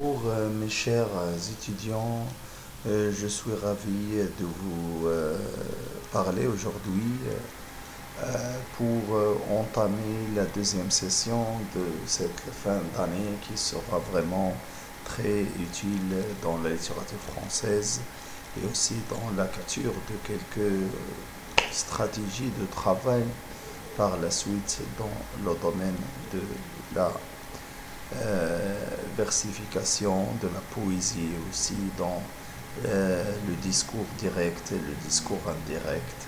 Pour mes chers étudiants, je suis ravi de vous parler aujourd'hui pour entamer la deuxième session de cette fin d'année qui sera vraiment très utile dans la littérature française et aussi dans la capture de quelques stratégies de travail par la suite dans le domaine de la versification de la poésie aussi dans le discours direct et le discours indirect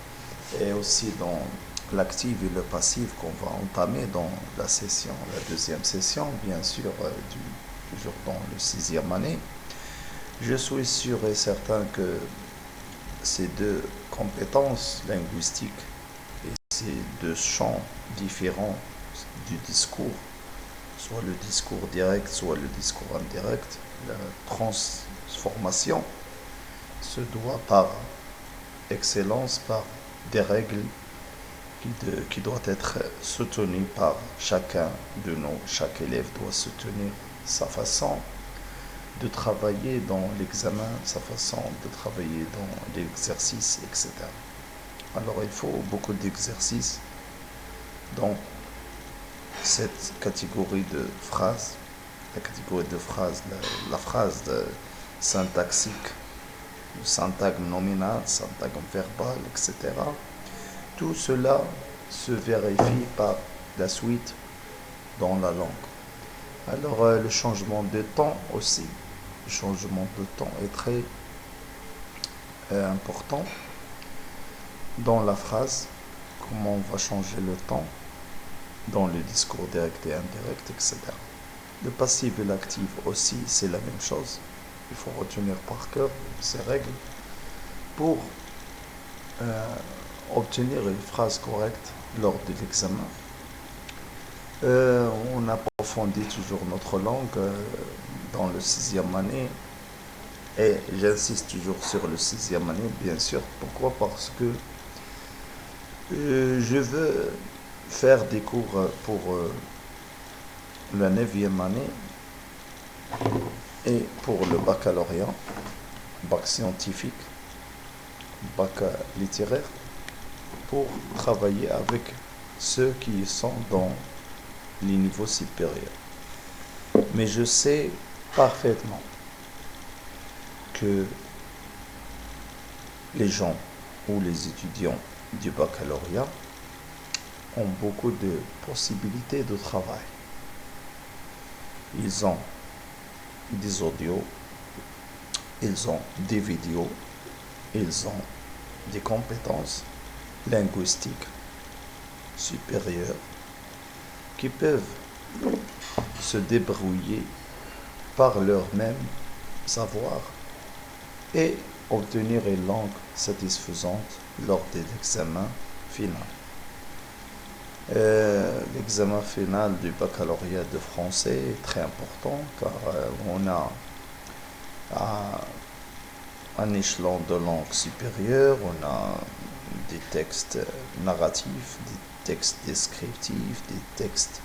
et aussi dans l'actif et le passif qu'on va entamer dans la session, la deuxième session, bien sûr, toujours dans le sixième année. Je suis sûr et certain que ces deux compétences linguistiques et ces deux champs différents du discours, soit le discours direct, soit le discours indirect, la transformation se doit par excellence par des règles qui doivent être soutenues par chacun de nous. Chaque élève doit soutenir sa façon de travailler dans l'examen, sa façon de travailler dans l'exercice, etc. Alors il faut beaucoup d'exercices dans cette catégorie de phrases, la catégorie de phrases, la phrase de syntaxique, le syntagme nominal, syntagme verbal, etc. Tout cela se vérifie par la suite dans la langue. Alors le changement de temps aussi, le changement de temps est très important dans la phrase, comment on va changer le temps dans le discours direct et indirect, etc. Le passif et l'actif aussi, c'est la même chose. Il faut retenir par cœur ces règles pour obtenir une phrase correcte lors de l'examen. On approfondit toujours notre langue dans le sixième année et j'insiste toujours sur le sixième année, bien sûr. Pourquoi? Parce que je veux faire des cours pour la neuvième année et pour le baccalauréat, bac scientifique, bac littéraire, pour travailler avec ceux qui sont dans les niveaux supérieurs. Mais je sais parfaitement que les gens ou les étudiants du baccalauréat ont beaucoup de possibilités de travail. Ils ont des audios, ils ont des vidéos, ils ont des compétences linguistiques supérieures qui peuvent se débrouiller par leur même savoir et obtenir une langue satisfaisante lors de l'examen final. L'examen final du baccalauréat de français est très important car on a un échelon de langue supérieure, on a des textes narratifs, des textes descriptifs, des textes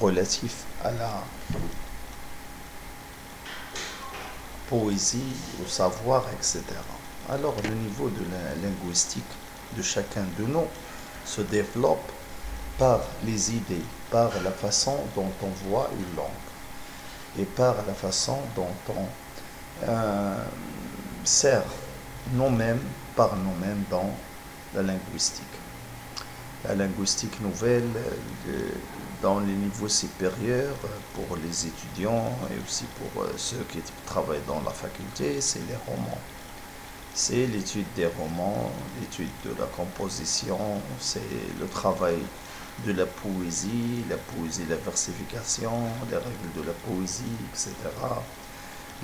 relatifs à la poésie, au savoir, etc. Alors le niveau de la linguistique de chacun de nous se développe par les idées, par la façon dont on voit une langue et par la façon dont on sert nous-mêmes, par nous-mêmes dans la linguistique. La linguistique nouvelle dans les niveaux supérieurs pour les étudiants et aussi pour ceux qui travaillent dans la faculté, c'est les romans. C'est l'étude des romans, l'étude de la composition, c'est le travail de la poésie, la versification, les règles de la poésie, etc.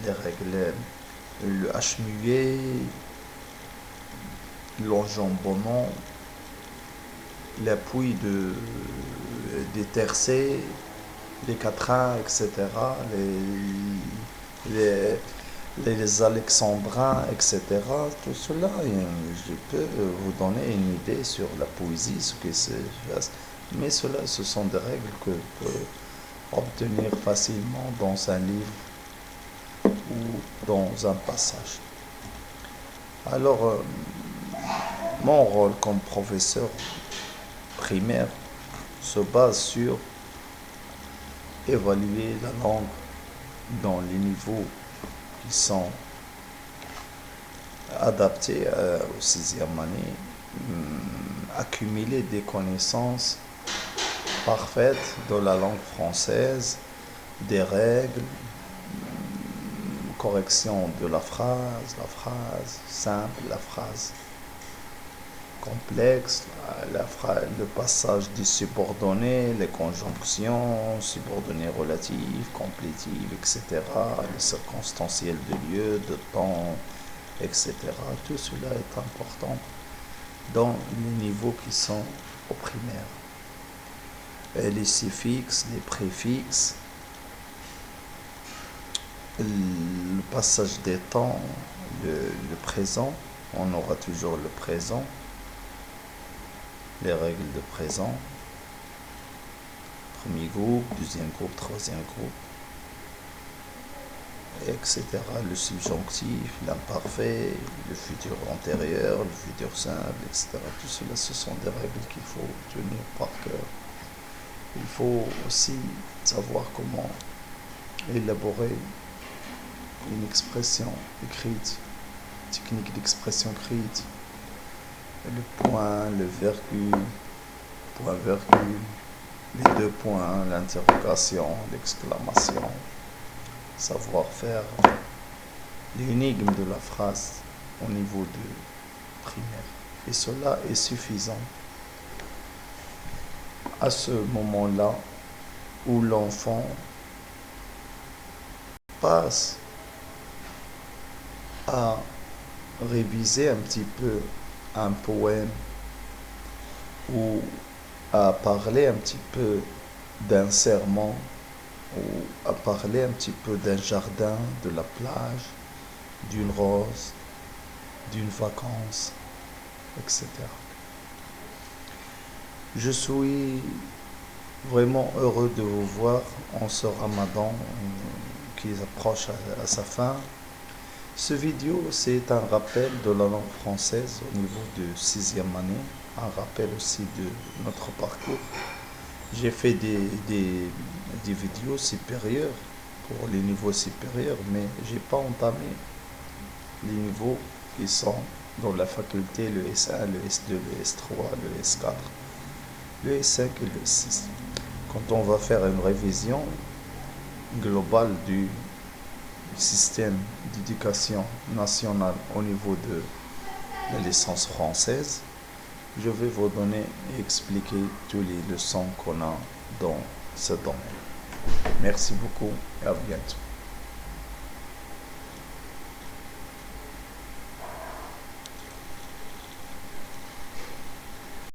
Les règles, le H muet, l'enjambonnement, l'appui des tercets, les quatrains, etc., les alexandrins, etc. Tout cela, je peux vous donner une idée sur la poésie, ce que c'est. Mais cela, ce sont des règles obtenir facilement dans un livre ou dans un passage. Alors, mon rôle comme professeur primaire se base sur évaluer la langue dans les niveaux qui sont adaptés au sixième année, accumuler des connaissances parfaites de la langue française, des règles, correction de la phrase simple, la phrase complexe, le passage des subordonnés, les conjonctions, subordonnés relatifs, complétifs, etc., les circonstanciels de lieu, de temps, etc. Tout cela est important dans les niveaux qui sont au primaire. Et les suffixes, les préfixes, le passage des temps, le présent, on aura toujours le présent, les règles de présent, premier groupe, deuxième groupe, troisième groupe, etc. Le subjonctif, l'imparfait, le futur antérieur, le futur simple, etc. Tout cela, ce sont des règles qu'il faut tenir par cœur. Il faut aussi savoir comment élaborer une expression écrite, technique d'expression écrite, le point, le virgule, point-virgule, les deux points, l'interrogation, l'exclamation, savoir faire l'énigme de la phrase au niveau de primaire. Et cela est suffisant à ce moment-là où l'enfant passe à réviser un petit peu un poème ou à parler un petit peu d'un sermon ou à parler un petit peu d'un jardin, de la plage, d'une rose, d'une vacance, etc. Je suis vraiment heureux de vous voir en ce ramadan qui approche à sa fin. Ce vidéo, c'est un rappel de la langue française au niveau de 6e année, un rappel aussi de notre parcours. J'ai fait des vidéos supérieures pour les niveaux supérieurs, mais j'ai pas entamé les niveaux qui sont dans la faculté, le S1, le S2, le S3, le S4, le S5 et le S6. Quand on va faire une révision globale du système d'éducation nationale au niveau de la licence française, je vais vous donner et expliquer toutes les leçons qu'on a dans ce domaine. Merci beaucoup et à bientôt.